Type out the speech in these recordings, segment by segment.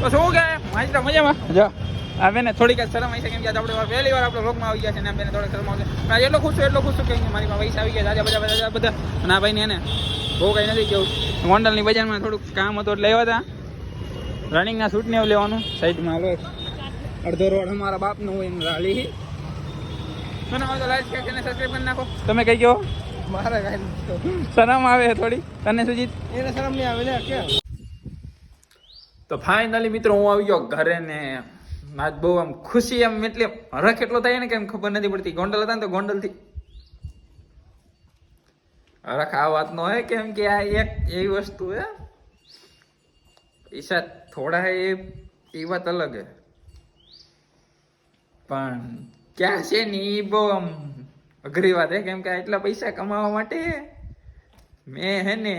તો શું કે મારી મજામાં જો આ બેને થોડીક શરમ આવી છે કેમ કે આપણે પહેલી વાર આપણે વ્લોગમાં આવી ગયા છે ને બેને થોડીક શરમ આવશે એટલો ખુશ છું કે મારી પાસે પૈસા આવી ગયા બધા અને આ ભાઈને એને બહુ કંઈ નથી કેવું ગોંડલની બજારમાં થોડુંક કામ હતું એટલે લેવા હતા રનિંગના શૂટ ને એવું લેવાનું સાઈડમાં હાલો અડધો રોડ અમારા બાપનું હોય એમ રાલી મને તો લાઈક શેર અને સબસ્ક્રાઇબ કરી નાખો તમે કઈ કહો મારા કાંઈ શરમ આવે થોડી તને સુજીત એને શરમ નહીં આવે ને કે તો ફાઇનલી મિત્રો હું આવી ગયો ઘરે ને આજ બહુ આમ ખુશી એમ એટલે રખ એટલો થાય ને કેમ ખબર નથી પડતી ગોંડલ હતા ને તો ગોંડલથી રખ આ વાત નો હોય કેમ કે આ એક એવી વસ્તુ હે પૈસા થોડા હે એ વાત અલગ હે પણ ક્યાં છે ને એ બહુ આમ અઘરી વાત હે કેમ કે એટલા પૈસા કમાવા માટે મેં હે ને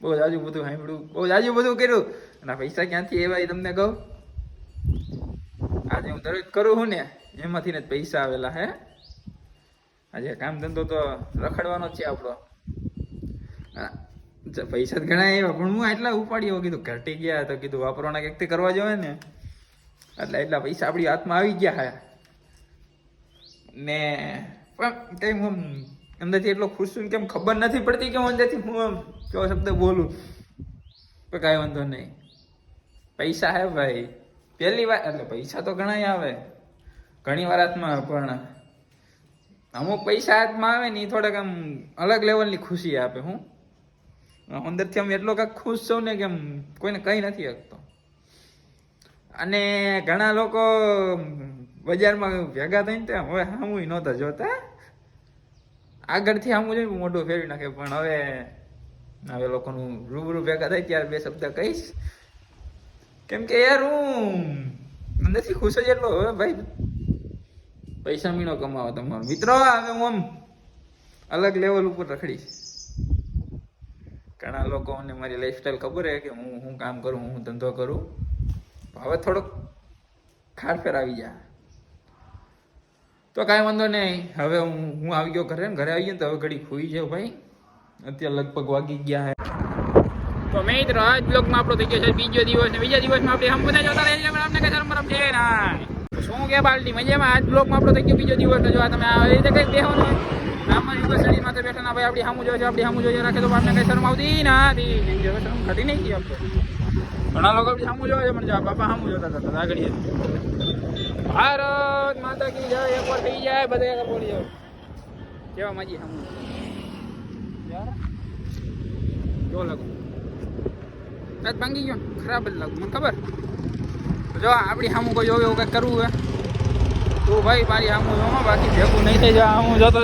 બહુ જાજુ બધું સાંભળ્યું બહુ જાજુ બધું કર્યું અને પૈસા ક્યાંથી એવા તમને કહું આજે હું દરરોજ કરું છું ને એમાંથી ને પૈસા આવેલા હે આજે કામ ધંધો તો રખડવાનો જ છે આપણો પૈસા જ ઘણા એવા પણ હું એટલા ઉપાડ્યો કીધું ઘટી ગયા તો કીધું વાપરવાના ક્યાંકથી કરવા જોઈએ ને એટલે એટલા પૈસા આપણી હાથમાં આવી ગયા હે ને પણ કઈ હું અંદરથી એટલો ખુશ છું કેમ ખબર નથી પડતી કે હું અંદરથી હું આમ કેવો શબ્દ બોલું તો કાંઈ વાંધો નહીં પૈસા હે ભાઈ પહેલી વાર એટલે પૈસા તો ઘણા આવે ઘણી વાર હાથમાં પણ અમુક પૈસા હાથમાં આવે ને એ થોડાક આમ અલગ લેવલની ખુશી આપે હું અંદરથી આમ એટલો કાંઈક ખુશ છું ને કે કોઈને કંઈ નથી શકતો અને ઘણા લોકો બજારમાં ભેગા થઈને ત્યાં હવે સામું નહોતા જોતા આગળથી સામું જોઈને મોઢું ફેરવી નાખે પણ હવે લોકોનું રૂબરૂ ભેગા થાય ત્યારે બે શબ્દ કહીશ કેમ કે યાર હું અંદરથી ખુશ જ એટલો હવે ભાઈ પૈસા મીનો કમાવો તમારો મિત્રો હવે હું આમ અલગ લેવલ ઉપર રખડીશ ઘણા લોકોને મારી લાઈફસ્ટાઈલ ખબર છે કે હું કામ કરું હું ધંધો કરું હવે થોડોક ખારફેર આવી જાય તો કાંઈ વાંધો નહીં હવે હું આવી ગયો ઘરે આવી ગયો તો હવે ઘડી ખોઈ જાઉં ભાઈ અત્યારે લગભગ વાગી ગયા હે તો મિત્રો આજ બ્લોગમાં આપણો થઈ ગયો છે બીજો દિવસ ને બીજા દિવસમાં આપણે હમ બધા જોતા રહે છે આપણે કઈ શરમ બરમ છે ના શું કે બાલટી મજામાં આજ બ્લોગમાં આપણો થઈ ગયો બીજો દિવસ જો આ તમે આ રીતે કંઈક બેહવાનું આમાં યુનિવર્સિટી માથે બેઠા ના ભાઈ આપણી સામું જોઈએ આપણી સામું જોઈએ રાખે તો આપણે કઈ શરમ આવતી નથી શરમ ઘટી નહીં ગઈ આપણે ઘણા લોકો આપણી સામું જોવે છે પણ જો બાપા સામું જોતા હતા આગળ ભારત માતા કી જય એકવાર થઈ જાય બધા એકવાર બોલી જાવ કેવા માજી સામું જો લાગુ આજ ભાંગી ગયો ખરાબ જ લાગુ મને ખબર જો આપણી સામું કોઈ જોવે એવું કંઈક કરવું હે તો ભાઈ મારી સામું જોવા બાકી ભેગું નહીં થઈ જાય હું જોતો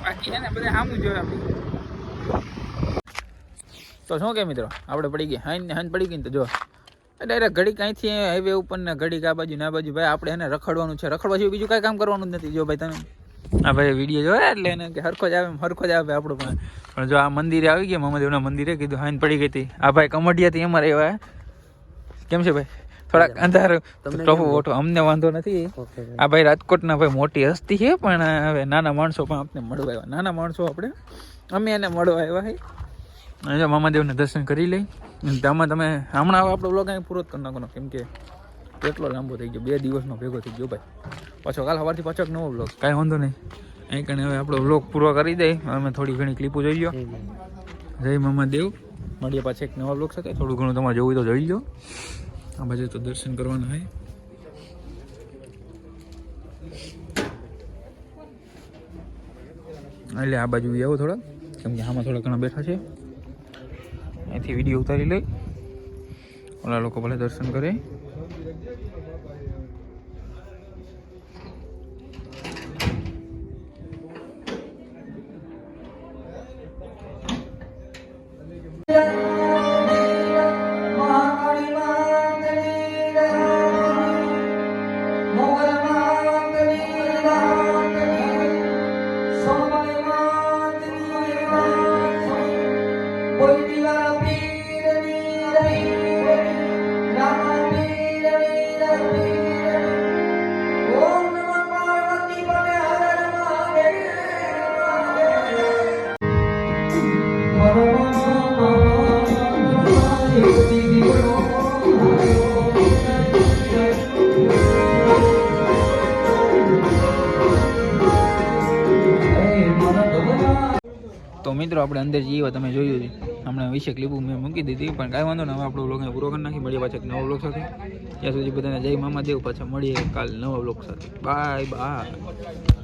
બાકી છે ને બધા સામું જોવે આપણી તો શું કે મિત્રો આપણે પડી ગઈ હાંજ પડી ગઈ ને તો જો ડાયરેક્ટ ઘડી કાંઈથી હાઈવે ઉપર ને ઘડી આ બાજુ ને આ બાજુ ભાઈ આપણે એને રખડવાનું છે રખડવા સિવાય બીજું કાંઈ કામ કરવાનું જ નથી જો ભાઈ તમે આ ભાઈ વિડીયો જોયા એટલે એને કે હરખો જ આવે આપણું પણ જો આ મંદિરે આવી ગયા મહાદેવના મંદિરે કીધું હાંજ પડી ગઈ હતી આ ભાઈ કમડિયાથી અમારે એવા કેમ છે ભાઈ થોડાક અંધાર ટોપો ઓટો અમને વાંધો નથી આ ભાઈ રાજકોટના ભાઈ મોટી હસ્તી છે પણ હવે નાના માણસો પણ આપણે મળવા આવ્યા નાના માણસો આપણે અમે એને મળવા આવ્યા જો મહાદેવને દર્શન કરી લઈ આમાં તમે હમણાં આપણો બ્લોગ અહીં પૂરો જ કરી નાખવાનો કેમ કે કેટલો લાંબો થઈ ગયો 2 દિવસનો ભેગો થઈ ગયો ભાઈ પાછો કાલ સવારથી પાછો નવો બ્લોગ કાંઈ વાંધો નહીં અહીં કણે હવે આપણો બ્લોગ પૂરો કરી દઈએ અમે થોડી ઘણી ક્લિપો જોઈ લો જય મહાદેવ મળીએ પાછા એક નવા બ્લોગ સાથે થોડું ઘણું તમારે જોવું તો જોઈ લો આ બાજુ તો દર્શન કરવાના હોય એટલે આ બાજુ આવો થોડા કેમ કે આમાં થોડા ઘણા બેઠા છે અહીંથી વિડીયો ઉતારી લઈ ઓલા લોકો ભલે દર્શન કરે Hoy viva la pira, તો મિત્રો આપણે અંદર જઈએ તમે જોયું હમણાં વિશે ક્લિપ મેં મૂકી દીધી પણ કાંઈ વાંધો ને હવે આપણો વ્લોગને પૂરો કરી નાખી મળીએ પાછા નવા વ્લોગ સાથે ત્યાં સુધી બધાને જય મામા દેવ પાછા મળીએ કાલ નવા વ્લોગ સાથે બાય બાય